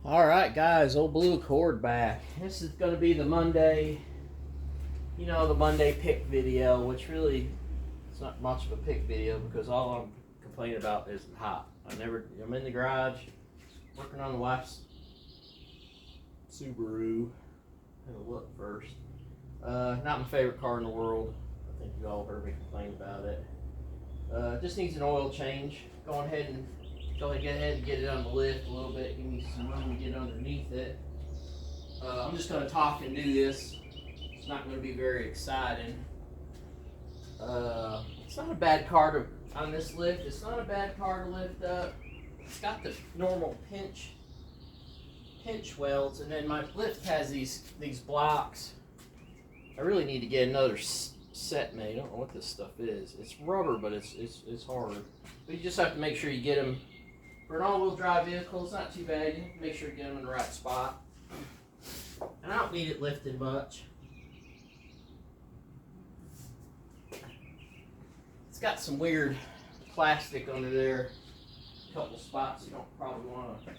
Alright guys, old blue Accord back. This is going to be the Monday, the Monday pick video, which really, it's not much of a pick video because all I'm complaining about is hot. I'm in the garage, working on the wife's Subaru. Have a look first. Not my favorite car in the world. I think you all heard me complain about it. Just needs an oil change. Go ahead and get it on the lift a little bit. Give me some room to get underneath it. I'm just going to talk and do this. It's not going to be very exciting. It's not a bad car on this lift. It's not a bad car to lift up. It's got the normal pinch welds, and then my lift has these blocks. I really need to get another set made. I don't know what this stuff is. It's rubber, but it's hard. But you just have to make sure you get them. For an all-wheel drive vehicle, it's not too bad. You have to make sure you get them in the right spot. And I don't need it lifted much. It's got some weird plastic under there. A couple spots you don't probably want to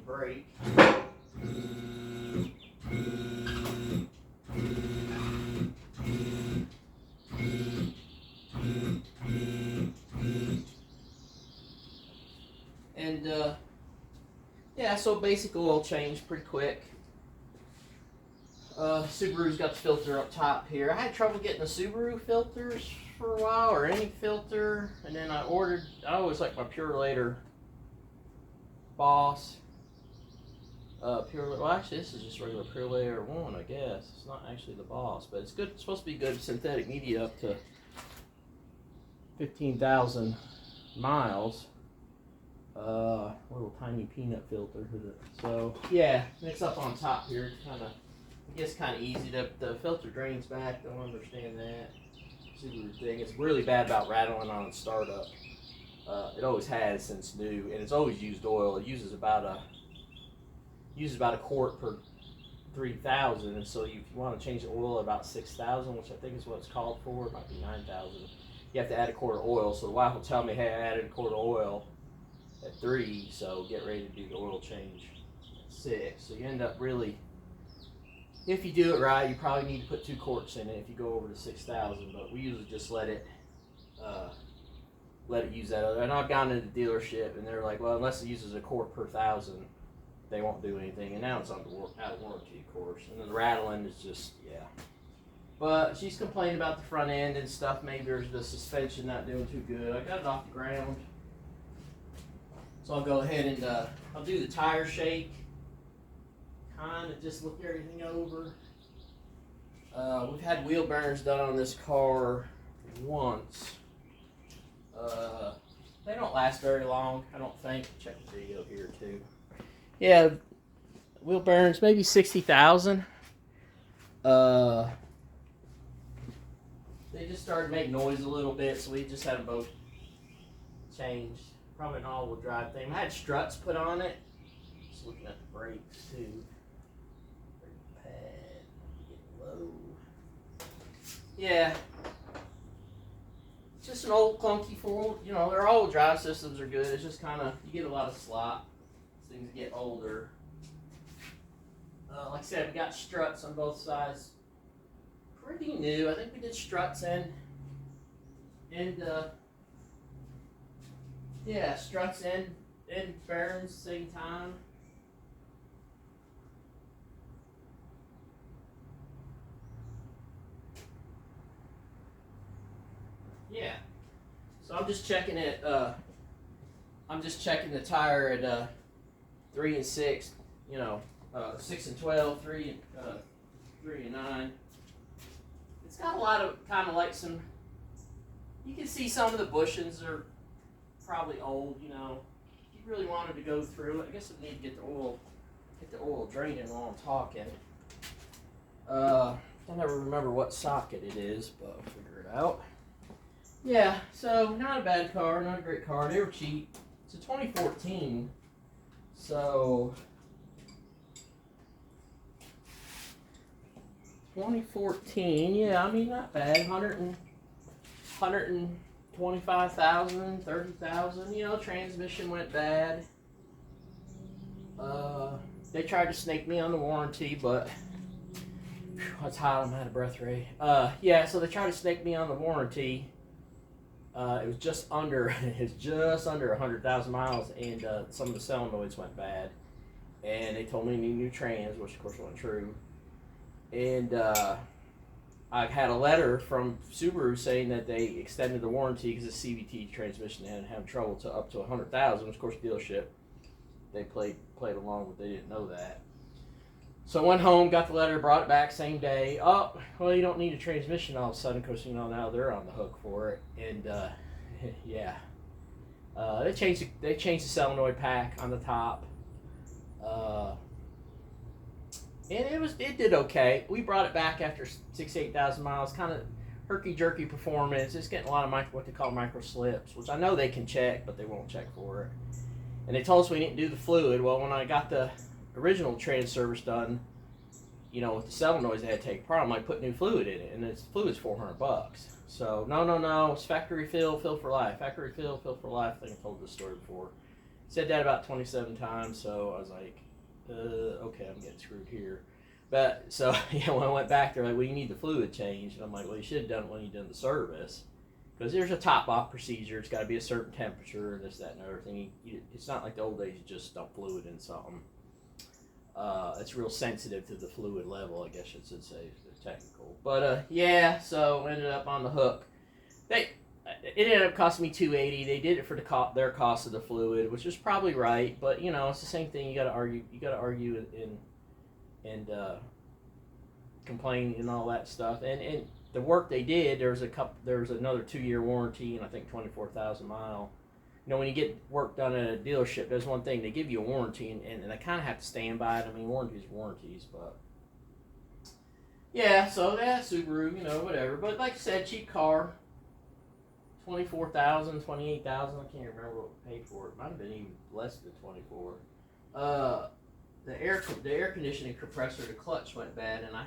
break. And yeah, so basic oil change, pretty quick. Subaru's got the filter up top here. I had trouble getting the Subaru filters for a while, or any filter, and then I always like my Purelator Boss. Well, actually, this is just regular Purelator 1, I guess. It's not actually the Boss, but it's good. It's supposed to be good synthetic media up to 15,000 miles. Little tiny peanut filter. So yeah, it's up on top here. Kind of, I guess, kind of easy. The filter drains back. Don't understand that. Subaru thing. It's really bad about rattling on startup. It always has since new, and it's always used oil. It uses about a quart per 3,000, and so if you want to change the oil at about 6,000, which I think is what it's called for, it might be 9,000. You have to add a quart of oil. So the wife will tell me, "Hey, I added a quart of oil at 3, so get ready to do the oil change at 6." So you end up really, if you do it right, you probably need to put 2 quarts in it if you go over to 6,000. But we usually just let it use that other. And I've gone to the dealership and they're like, well, unless it uses a quart per 1,000, they won't do anything. And now it's out of warranty, of course. And then the rattling is just, yeah. But she's complaining about the front end and stuff. Maybe there's the suspension not doing too good. I got it off the ground. So I'll go ahead and I'll do the tire shake. Kind of just look everything over. We've had wheel bearings done on this car once. They don't last very long, I don't think. Check the video here too. Yeah, wheel bearings, maybe 60,000. They just started making noise a little bit, so we just had them both changed. Probably an all-wheel drive thing. I had struts put on it. Just looking at the brakes too. Brake pad, get low. Yeah. It's just an old clunky Ford. Their all-wheel drive systems are good. It's just kind of, you get a lot of slop as things get older. Like I said, we got struts on both sides. Pretty new. I think we did struts and yeah, struts and bearings same time. Yeah. So I'm just checking it. I'm just checking the tire at 3 and 6. 6 and 12, 3 and 9. It's got a lot of kind of like some. You can see some of the bushings are probably old. If you really wanted to go through it, I guess I need to get the oil draining while I'm talking. I never remember what socket it is, but I'll figure it out. Yeah, so not a bad car, not a great car. They were cheap. It's a 2014, so 2014. Yeah, I mean not bad. 125,000, 30,000. Transmission went bad. they tried to snake me on the warranty, but it's hot. I'm out of breath, Ray. Yeah, so they tried to snake me on the warranty. It was just under 100,000 miles, and some of the solenoids went bad, and they told me I need new trans, which of course wasn't true. And I had a letter from Subaru saying that they extended the warranty because the CVT transmission had having trouble to up to 100,000. Of course, dealership they played along, but they didn't know that. So I went home, got the letter, brought it back same day. Oh, well, you don't need a transmission all of a sudden because, you know, now they're on the hook for it. And, yeah. They changed the solenoid pack on the top. And it did okay. We brought it back after 8,000 miles. Kind of herky-jerky performance. It's getting a lot of what they call micro slips, which I know they can check, but they won't check for it. And they told us we didn't do the fluid. Well, when I got the original trans service done, you know, with the solenoids, they had to take a problem. I put new fluid in it, and the fluid's $400. So no, it's factory fill for life. Factory fill for life. I think I told this story before. Said that about 27 times. So I was like, okay, I'm getting screwed here. But so yeah, when I went back, they're like, well, you need the fluid changed, and I'm like, well, you should have done it when you done the service, because there's a top off procedure. It's got to be a certain temperature, and this, that, and everything. It's not like the old days. You just dump fluid in something. It's real sensitive to the fluid level, I guess you should say, technical. But yeah, so ended up on the hook. It ended up costing me $280. They did it for their cost of the fluid, which is probably right. But you know, it's the same thing. You got to argue. You got to argue and complain and all that stuff. And the work they did, there was another 2-year warranty, and I think 24,000 mile. You know, when you get work done at a dealership, there's one thing, they give you a warranty, and I kind of have to stand by it. I mean, warranties, but yeah, so that's Subaru, you know, whatever. But like I said, cheap car, 24,000, 28,000. I can't remember what we paid for it. Might have been even less than 24. The air conditioning compressor, the clutch went bad, and I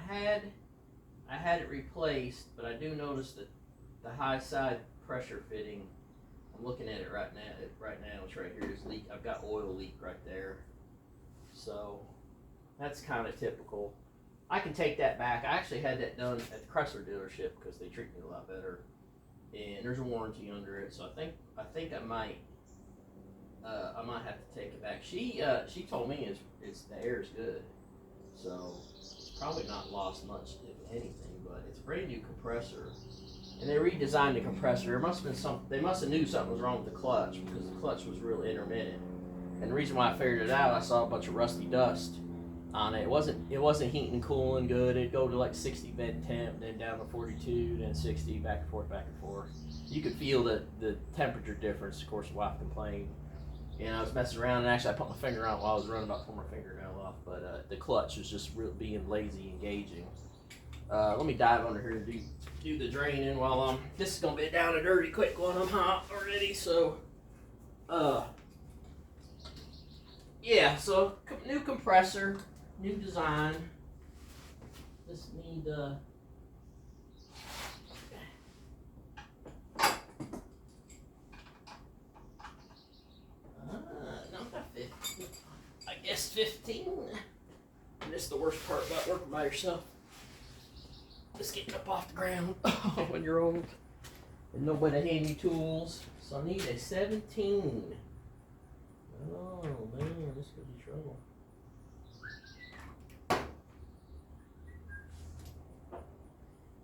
had it replaced, but I do notice that the high side pressure fitting, I'm looking at it right now. It's right here. It's leak. I've got oil leak right there. So that's kind of typical. I can take that back. I actually had that done at the Chrysler dealership because they treat me a lot better, and there's a warranty under it. So I think I might have to take it back. She told me it's the air is good, so it's probably not lost much if anything. But it's a brand new compressor. And they redesigned the compressor. There must have been they must have knew something was wrong with the clutch, because the clutch was real intermittent. And the reason why I figured it out, I saw a bunch of rusty dust on it. It wasn't heating and cooling good. It'd go to like 60 bed temp, then down to 42, then 60, back and forth. You could feel the temperature difference. Of course, the wife complained. And I was messing around, and actually I put my finger on it while I was running, about to pull my fingernail off. But the clutch was just real being lazy and gauging. Let me dive under here and do the draining while this is gonna be down and dirty quick when I'm hot already. So yeah, so new compressor, new design. Just need not that 15. I guess 15. And this is the worst part about working by yourself. Just getting up off the ground when you're old and nobody to hand you tools. So I need a 17. Oh man, this could be trouble.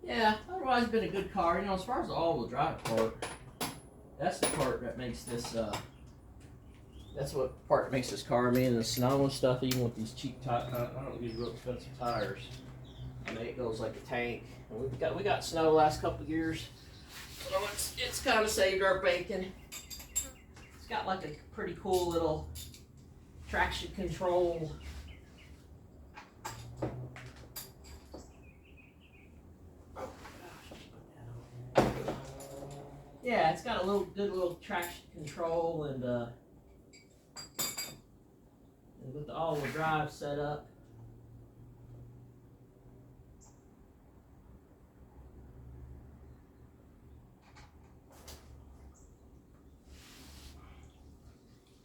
Yeah, otherwise been a good car. You know, as far as the all-wheel drive part, that's the part that makes this. That's what part that makes this car. I mean, in the snow and stuff, even with these cheap tires, I don't use real expensive tires. I mean, it goes like a tank. And we got snow the last couple of years, so it's kind of saved our bacon. It's got like a pretty cool little traction control. Oh gosh, yeah, it's got a good little traction control, and with the all-wheel drive set up.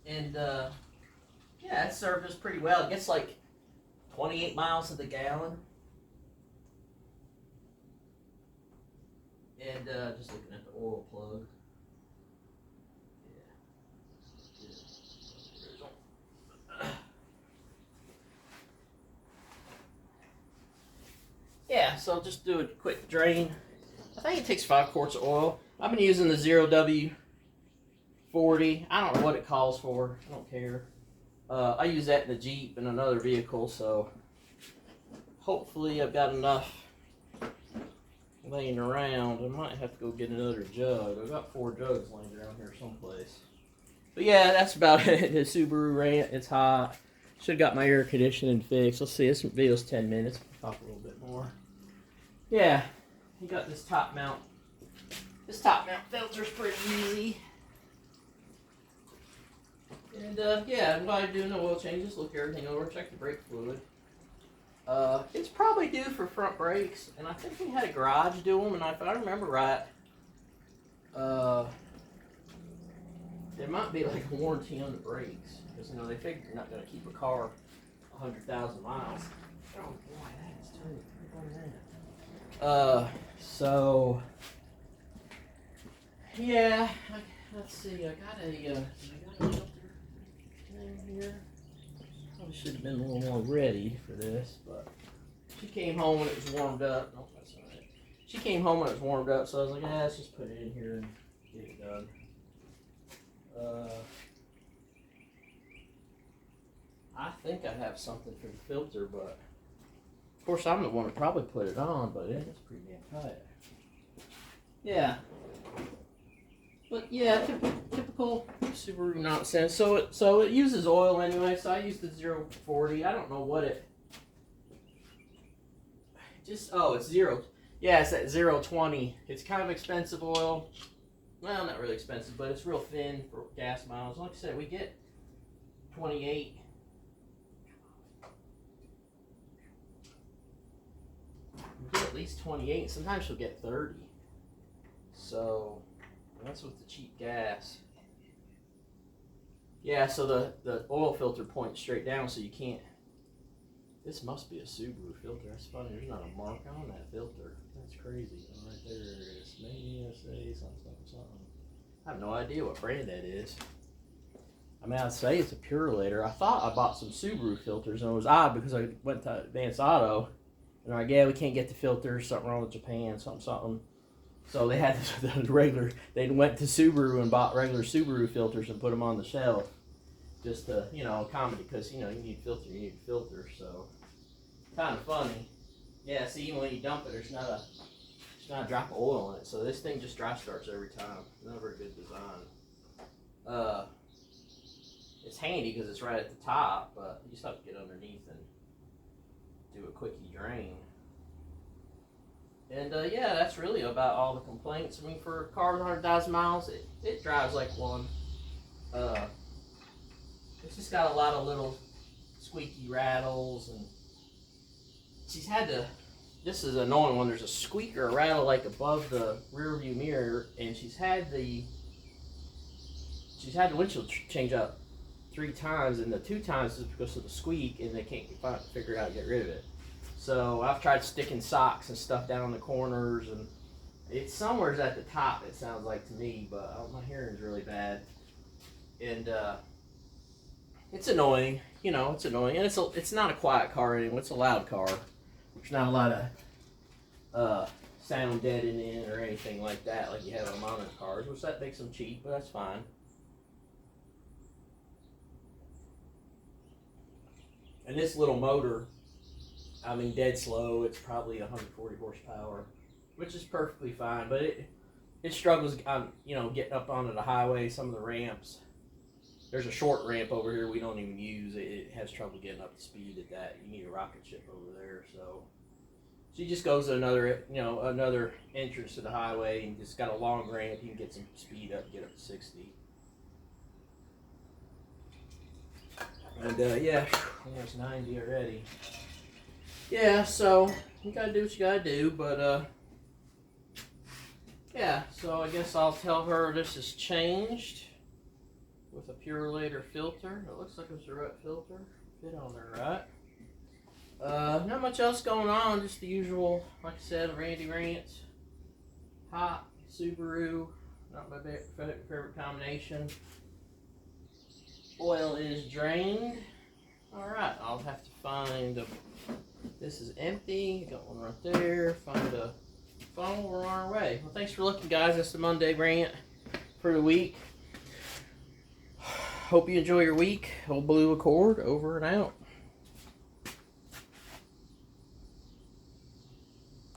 And yeah, it served us pretty well. It gets like 28 miles to the gallon. And just looking at the oil plug. Yeah, so just do a quick drain. I think it takes 5 quarts of oil. I've been using the 0W40. I don't know what it calls for. I don't care. I use that in the Jeep and another vehicle, so hopefully I've got enough laying around. I might have to go get another jug. I've got 4 jugs laying around here someplace. But yeah, that's about it. The Subaru rant. It's hot. Should have got my air conditioning fixed. Let's see. This video's 10 minutes. I'll talk a little bit more. Yeah, you got this top mount. This top mount filter's pretty easy. And yeah, while you're doing the oil changes, look everything over, check the brake fluid. It's probably due for front brakes, and I think we had a garage do them, and if I remember right, there might be like a warranty on the brakes, because you know they figure you're not going to keep a car 100,000 miles. Oh boy, that is too. So yeah, let's see. I got a filter thing here. Probably should have been a little more ready for this, but she came home when it was warmed up. Nope, that's not it. She came home when it was warmed up, so I was like, let's just put it in here and get it done. I think I have something for the filter, but of course I'm the one that probably put it on, but it's pretty damn tight. Yeah. But yeah, typical Subaru nonsense. So it uses oil anyway, so I used the 040. I don't know what it it's 0. Yeah, it's at 020. It's kind of expensive oil. Well, not really expensive, but it's real thin for gas miles. Like I said, we get 28. We get at least 28. Sometimes you'll get 30. So that's with the cheap gas. Yeah, so the oil filter points straight down, so you can't. This must be a Subaru filter. That's funny. There's not a mark on that filter. That's crazy. Oh, right there it is. Maybe say something. I have no idea what brand that is. I mean, I'd say it's a Purelator. I thought I bought some Subaru filters, and it was odd because I went to Advanced Auto, and they're like, yeah, we can't get the filters. Something wrong with Japan. Something. So they had the regular. They went to Subaru and bought regular Subaru filters and put them on the shelf, just to accommodate, because you need filter, you need filter. So kind of funny. Yeah. See, even when you dump it, there's not a drop of oil in it. So this thing just dry starts every time. Never a good design. It's handy because it's right at the top, but you just have to get underneath and do a quickie drain. And yeah, that's really about all the complaints. I mean, for a car with 100,000 miles, it drives like one. It's just got a lot of little squeaky rattles, and she's had to. This is an annoying one. There's a squeak or a rattle like above the rear view mirror, and she's had the windshield change out 3 times, and the 2 times is because of the squeak, and they can't figure out how to get rid of it. So I've tried sticking socks and stuff down the corners, and it's somewhere's at the top, it sounds like to me, but my hearing's really bad. And it's annoying, it's annoying. And it's not a quiet car anymore, it's a loud car. There's not a lot of sound deadening in or anything like that, like you have on modern cars, which that makes them cheap, but that's fine. And this little motor, I mean, dead slow. It's probably 140 horsepower, which is perfectly fine. But it struggles on getting up onto the highway. Some of the ramps. There's a short ramp over here we don't even use. It has trouble getting up to speed at that. You need a rocket ship over there. So she just goes to another entrance to the highway and just got a long ramp. You can get some speed up, get up to 60. And yeah, it's 90 already. Yeah, so you gotta do what you gotta do, but yeah, so I guess I'll tell her this is changed with a Purelator filter. It looks like it's the right filter. Fit on there, right? Not much else going on, just the usual, like I said, Randy Rants, hot, Subaru, not my favorite combination. Oil is drained. Alright, I'll have to find this is empty, got one right there, find a funnel, we're on our way. Well, thanks for looking, guys. That's the Monday rant for the week. Hope you enjoy your week. Old Blue Accord, over and out.